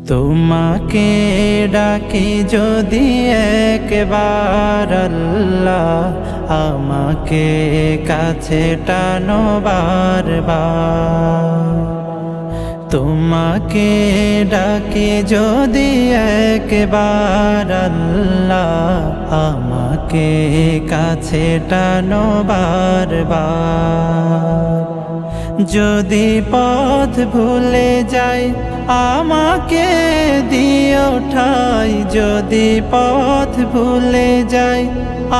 তোমাকে ডাকি যদি একবার আল্লাহ, আমাকে কাছে টানো বারবার। তোমাকে ডাকি যদি একবার আল্লাহ, আমাকে কাছে টানো বারবার। যদি পথ ভুলে যাই আমাকে দিও ঠাই, যদি পথ ভুলে যাই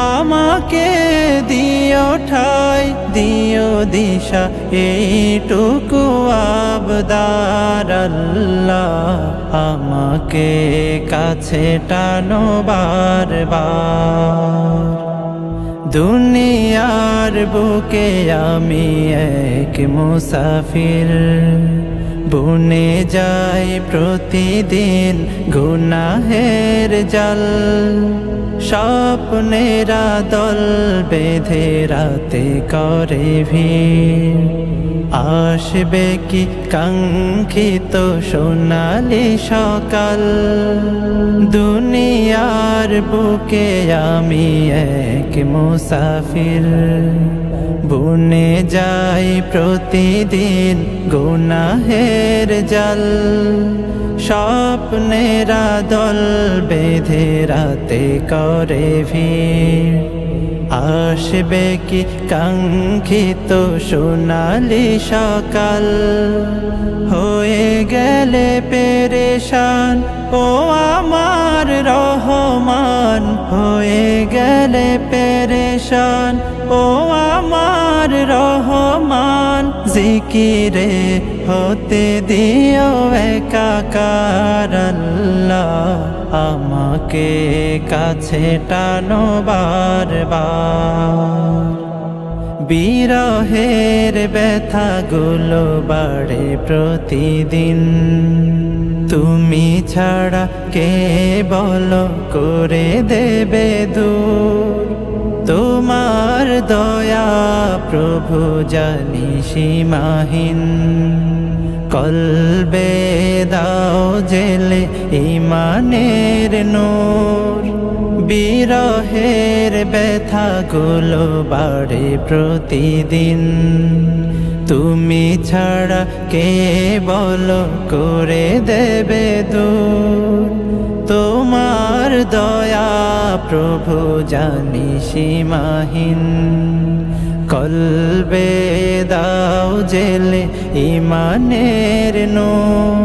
আমাকে দিও ঠাই, দিও দিশা এইটুকু আবদার আল্লাহ, আমাকে কাছে টানো বারবার। দুনিয়ার বুকে আমি এক মুসাফির, বুনে যাই প্রতিদিন গুনাহের জাল। স্বপ্নেরা দল বেঁধে রাতে করে ভিড়, আসবে কি কাঙ্ক্ষিত সোনালি সকাল। দুনিয়ার বুকে আমি এক মুসাফির, বুনে যাই প্রতিদিন গুনাহের জাল। স্বপ্নেরা দল বেঁধে রাতে করে ভিড়, আসবে কি কাঙ্ক্ষিত সোনালি সকাল। হয়ে গেলে পেরেশান ও আমার রহমান, হয়ে গেলে পেরেশান ও আমার রহমান। জিকিরে হতে দিও একাকার আল্লাহ, আমাকে কাছে টানো বারবার। বিরহের ব্যথাগুলো বাড়ে প্রতিদিন, তুমি ছাড়া কে বলো করে দেবে দূর। তোমার দয়া প্রভু জানি সীমাহীন, কলবে দাও জেলে ঈমানের নূর। বিরহের ব্যথাগুলো বাড়ে প্রতিদিন, তুমি ছাড়া কে বলো করে দেবে দূর। তোমার দয়া প্রভু জানি সীমাহীন, কলবে দাও জেলে ঈমানের নূর।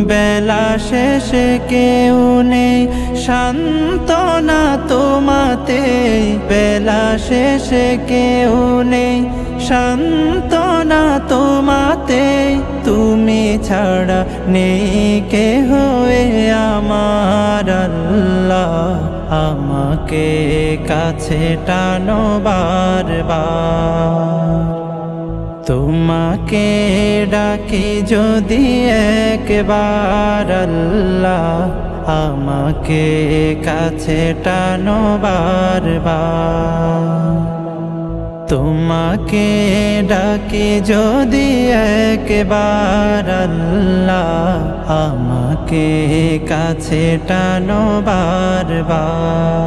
বেলা শেষে কেউ নেই সান্ত্বনা তোমাতে, বেলা শেষে কেউ নেই সান্ত্বনা তোমাতে। তুমি ছাড়া নেই কেহ আমার আল্লাহ, আমাকে কাছে টানো বারবার। তোমাকে ডাকি যদি একবার আল্লাহ, আমাকে কাছে টানো বারবার। তোমাকে ডাকি যদি একবার আল্লাহ, আমাকে কাছে টানো বারবার।